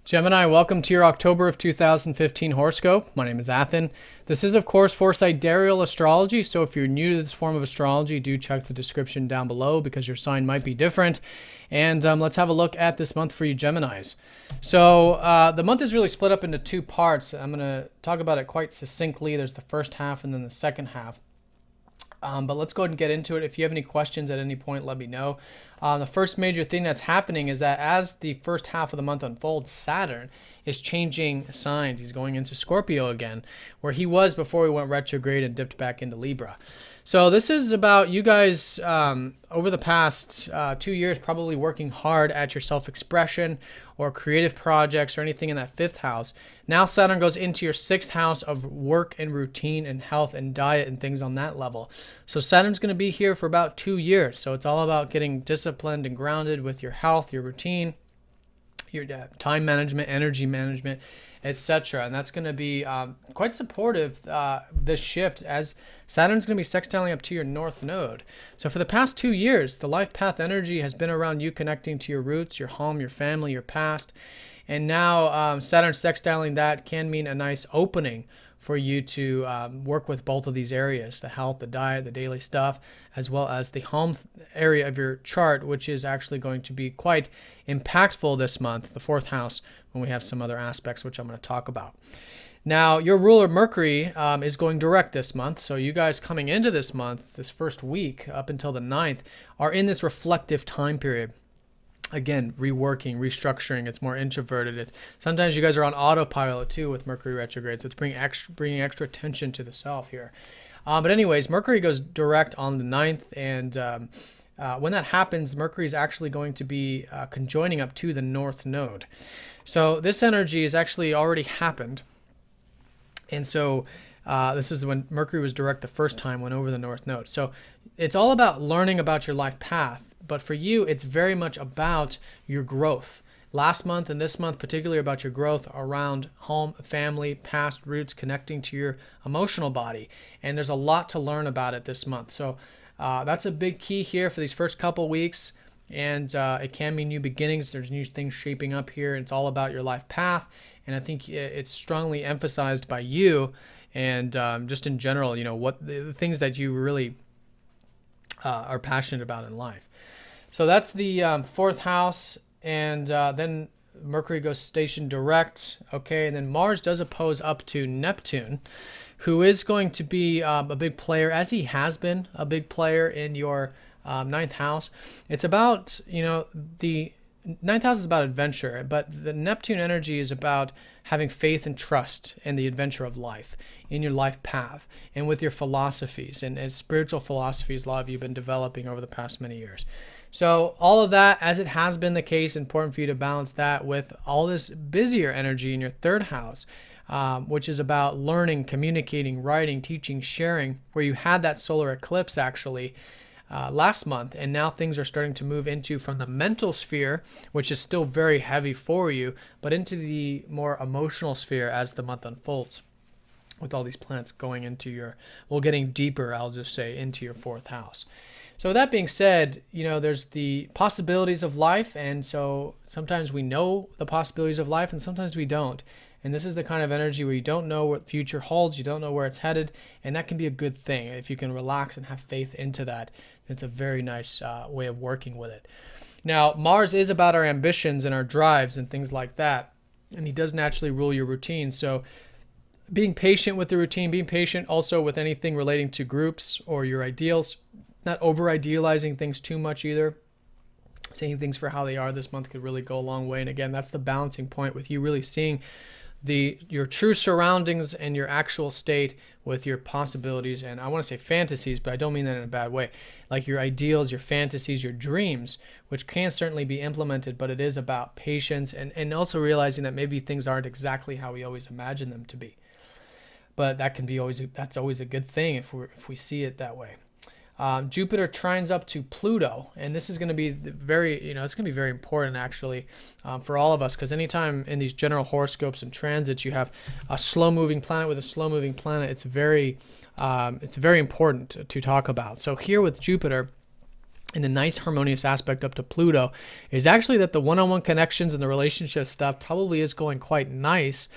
Gemini, welcome to your October of 2015 horoscope. My name is Athen. This is, of course, for Sidereal Astrology, so if you're new to this form of astrology, do check the description down below because your sign might be different. And let's have a look at this month for you Geminis. So the month is really split up into two parts. I'm going to talk about it quite succinctly. There's the first half and then the second half. But let's go ahead and get into it. If you have any questions at any point, let me know. The first major thing that's happening is that as the first half of the month unfolds, Saturn is changing signs. He's going into Scorpio again, where he was before he went retrograde and dipped back into Libra. So this is about you guys over the past 2 years probably working hard at your self-expression or creative projects or anything in that fifth house. Now Saturn goes into your sixth house of work and routine and health and diet and things on that level. So Saturn's going to be here for about 2 years. So it's all about getting disciplined and grounded with your health, your routine, your time management, energy management, etc. And that's going to be quite supportive this shift, as Saturn's going to be sextiling up to your north node. So for the past 2 years, the life path energy has been around you connecting to your roots, your home, your family, your past. And now Saturn sextiling that can mean a nice opening for you to work with both of these areas, the health, the diet, the daily stuff, as well as the home area of your chart, which is actually going to be quite impactful this month, the fourth house, when we have some other aspects, which I'm going to talk about. Now, your ruler Mercury is going direct this month. So you guys coming into this month, this first week up until the 9th, are in this reflective time period. Again, reworking, restructuring. It's more introverted. Sometimes you guys are on autopilot too with Mercury retrograde. So it's bringing extra attention to the self here. But anyways, Mercury goes direct on the 9th. And when that happens, Mercury is actually going to be conjoining up to the north node. So this energy has actually already happened. And so this is when Mercury was direct the first time, went over the north node. So it's all about learning about your life path. But for you, it's very much about your growth. Last month and this month, particularly about your growth around home, family, past roots, connecting to your emotional body. And there's a lot to learn about it this month. So that's a big key here for these first couple weeks. And it can mean new beginnings. There's new things shaping up here. It's all about your life path. And I think it's strongly emphasized by you and just in general, you know, what the things that you really are passionate about in life. So that's the fourth house, and then Mercury goes station direct, okay, and then Mars does oppose up to Neptune, who is going to be a big player, as he has been a big player in your ninth house. It's about, you know, the ninth house is about adventure, but the Neptune energy is about having faith and trust in the adventure of life, in your life path, and with your philosophies and spiritual philosophies a lot of you have been developing over the past many years. So all of that, as it has been the case, important for you to balance that with all this busier energy in your third house, which is about learning, communicating, writing, teaching, sharing, where you had that solar eclipse actually last month, and now things are starting to move into from the mental sphere, which is still very heavy for you, but into the more emotional sphere as the month unfolds, with all these planets going into your, well, getting deeper, I'll just say, into your fourth house. So with that being said, you know, there's the possibilities of life, and so sometimes we know the possibilities of life and sometimes we don't. And this is the kind of energy where you don't know what the future holds, you don't know where it's headed, and that can be a good thing. If you can relax and have faith into that, it's a very nice way of working with it. Now, Mars is about our ambitions and our drives and things like that, and he does naturally rule your routine. So being patient with the routine, being patient also with anything relating to groups or your ideals, not over-idealizing things too much either. Seeing things for how they are this month could really go a long way. And again, that's the balancing point with you really seeing your true surroundings and your actual state with your possibilities, and I want to say fantasies, but I don't mean that in a bad way, like your ideals, your fantasies, your dreams, which can certainly be implemented, but it is about patience and also realizing that maybe things aren't exactly how we always imagine them to be. But that can be that's always a good thing if we see it that way. Jupiter trines up to Pluto, and this is going to be it's going to be very important actually for all of us, because anytime in these general horoscopes and transits you have a slow-moving planet with a slow-moving planet, it's very important to talk about. So here with Jupiter, and a nice harmonious aspect up to Pluto is actually that the one-on-one connections and the relationship stuff probably is going quite nice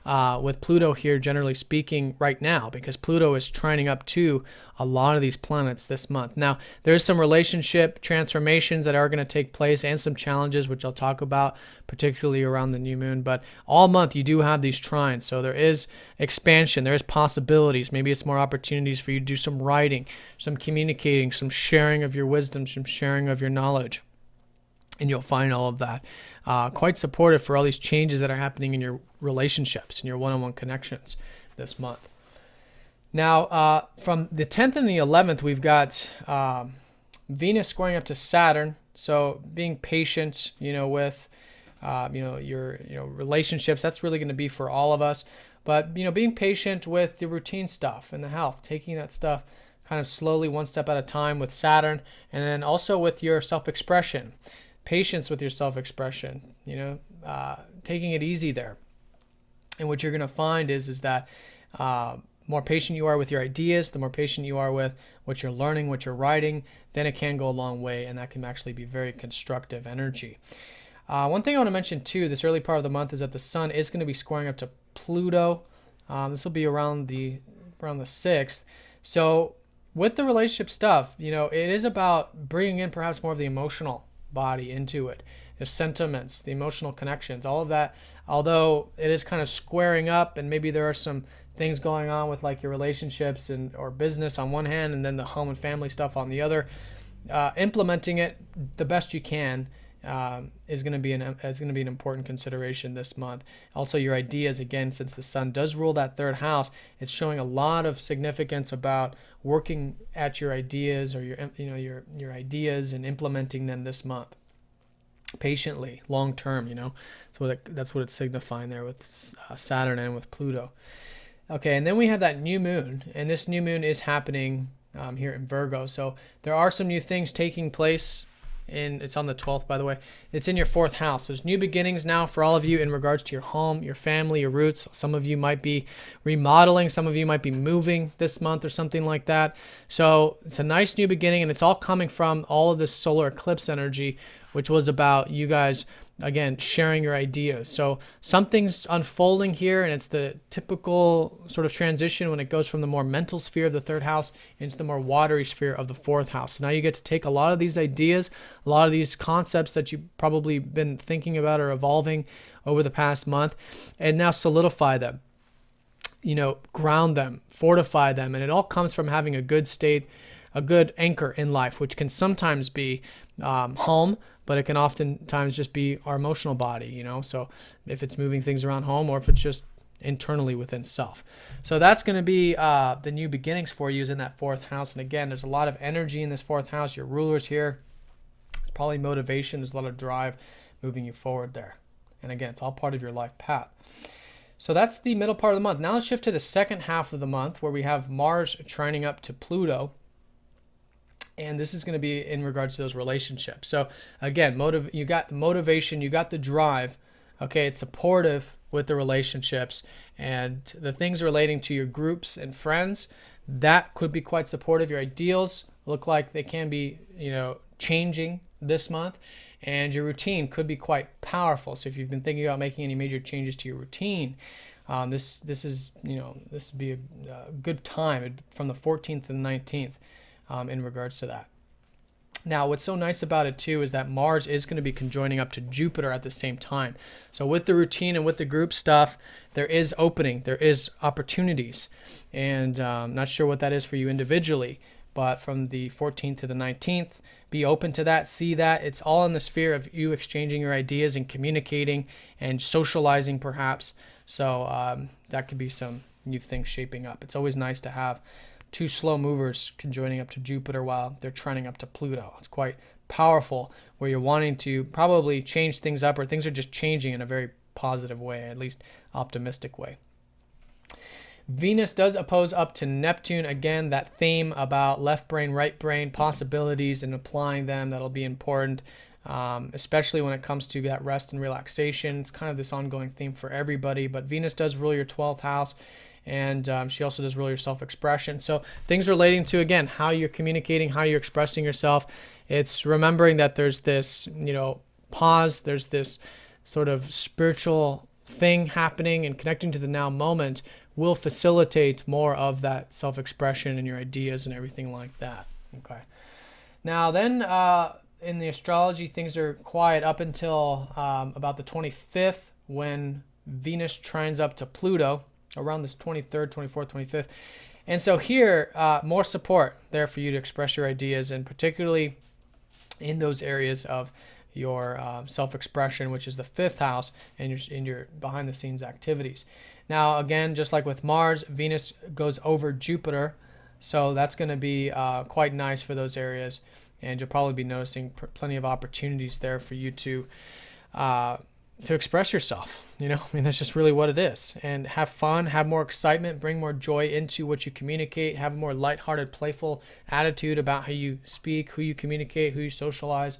with Pluto here, generally speaking, right now, because Pluto is trining up to a lot of these planets this month. Now, there's some relationship transformations that are going to take place and some challenges, which I'll talk about, particularly around the new moon. But all month, you do have these trines. So there is expansion. There is possibilities. Maybe it's more opportunities for you to do some writing, some communicating, some sharing of your wisdom, some sharing of your knowledge. And you'll find all of that quite supportive for all these changes that are happening in your relationships and your one-on-one connections this month. Now, from the 10th and the 11th, we've got Venus squaring up to Saturn. So being patient, with, your relationships, that's really going to be for all of us. But, being patient with the routine stuff and the health, taking that stuff kind of slowly, one step at a time with Saturn, and then also with your self-expression. Patience with your self-expression, taking it easy there. And what you're going to find is that more patient you are with your ideas, the more patient you are with what you're learning, what you're writing, then it can go a long way, and that can actually be very constructive energy. One thing I want to mention too, this early part of the month, is that the sun is going to be squaring up to Pluto. This will be around the 6th. So with the relationship stuff, it is about bringing in perhaps more of the emotional body into it, the sentiments, the emotional connections, all of that. Although it is kind of squaring up, and maybe there are some things going on with like your relationships and or business on one hand, and then the home and family stuff on the other. Implementing it the best you can is going to be an important consideration this month. Also, your ideas, again, since the sun does rule that third house, it's showing a lot of significance about working at your ideas or your ideas and implementing them this month patiently, long term. That's what it's signifying there with Saturn and with Pluto. Okay, and then we have that new moon, and this new moon is happening here in Virgo. So there are some new things taking place. It's on the 12th, by the way. It's in your 4th house. There's new beginnings now for all of you in regards to your home, your family, your roots. Some of you might be remodeling. Some of you might be moving this month or something like that. So it's a nice new beginning, and it's all coming from all of this solar eclipse energy, which was about you guys, again, sharing your ideas. So something's unfolding here, and it's the typical sort of transition when it goes from the more mental sphere of the 3rd house into the more watery sphere of the 4th house. So now you get to take a lot of these ideas, a lot of these concepts that you've probably been thinking about or evolving over the past month, and now solidify them, ground them, fortify them. And it all comes from having a good state, a good anchor in life, which can sometimes be home, but it can oftentimes just be our emotional body, so if it's moving things around home or if it's just internally within self. So that's going to be the new beginnings for you is in that 4th house. And again, there's a lot of energy in this 4th house. Your ruler's here. It's probably motivation. There's a lot of drive moving you forward there. And again, it's all part of your life path. So that's the middle part of the month. Now let's shift to the second half of the month where we have Mars trining up to Pluto. And this is going to be in regards to those relationships. So again, you got the motivation, you got the drive. Okay, it's supportive with the relationships, and the things relating to your groups and friends, that could be quite supportive. Your ideals look like they can be, changing this month, and your routine could be quite powerful. So if you've been thinking about making any major changes to your routine, this would be a good time from the 14th to the 19th. In regards to that. Now, what's so nice about it too is that Mars is going to be conjoining up to Jupiter at the same time. So with the routine and with the group stuff, there is opening, there is opportunities, and not sure what that is for you individually, but from the 14th to the 19th, be open to that, see that. It's all in the sphere of you exchanging your ideas and communicating and socializing perhaps. So that could be some new things shaping up. It's always nice to have two slow movers conjoining up to Jupiter while they're trining up to Pluto. It's quite powerful where you're wanting to probably change things up, or things are just changing in a very positive way, at least optimistic way. Venus does oppose up to Neptune. Again, that theme about left brain, right brain possibilities and applying them, that'll be important, especially when it comes to that rest and relaxation. It's kind of this ongoing theme for everybody, but Venus does rule your 12th house. And she also does really your self-expression. So things relating to, again, how you're communicating, how you're expressing yourself. It's remembering that there's this, pause, there's this sort of spiritual thing happening, and connecting to the now moment will facilitate more of that self-expression and your ideas and everything like that. Okay. Now then, in the astrology, things are quiet up until about the 25th, when Venus trines up to Pluto, around this 23rd, 24th, 25th. And so here, more support there for you to express your ideas, and particularly in those areas of your self-expression, which is the 5th house, and your behind-the-scenes activities. Now, again, just like with Mars, Venus goes over Jupiter, so that's going to be quite nice for those areas, and you'll probably be noticing plenty of opportunities there for you to express yourself. That's just really what it is. And have fun, have more excitement, bring more joy into what you communicate, have a more lighthearted, playful attitude about how you speak, who you communicate, who you socialize,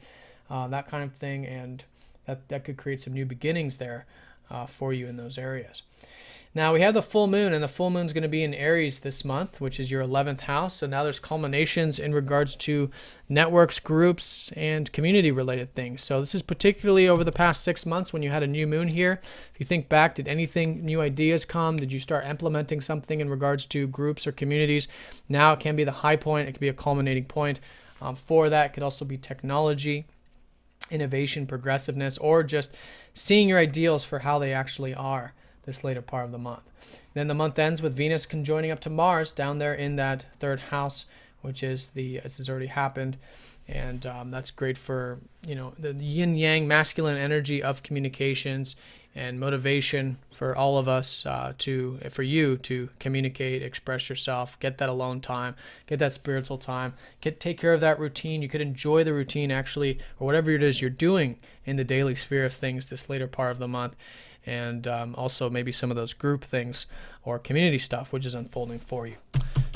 that kind of thing. And that could create some new beginnings there for you in those areas. Now we have the full moon, and the full moon is going to be in Aries this month, which is your 11th house. So now there's culminations in regards to networks, groups, and community-related things. So this is particularly over the past 6 months when you had a new moon here. If you think back, did anything, new ideas come? Did you start implementing something in regards to groups or communities? Now it can be the high point. It can be a culminating point for that. It could also be technology, innovation, progressiveness, or just seeing your ideals for how they actually are this later part of the month. Then the month ends with Venus conjoining up to Mars down there in that 3rd house, which is this has already happened, and that's great for the yin yang masculine energy of communications and motivation for all of us for you to communicate, express yourself, get that alone time, get that spiritual time, take care of that routine. You could enjoy the routine actually, or whatever it is you're doing in the daily sphere of things this later part of the month. And also maybe some of those group things or community stuff, which is unfolding for you.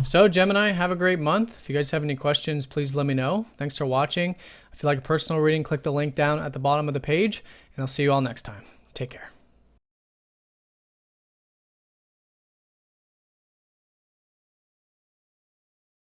So Gemini, have a great month. If you guys have any questions, please let me know. Thanks for watching. If you like a personal reading, click the link down at the bottom of the page, and I'll see you all next time. Take care.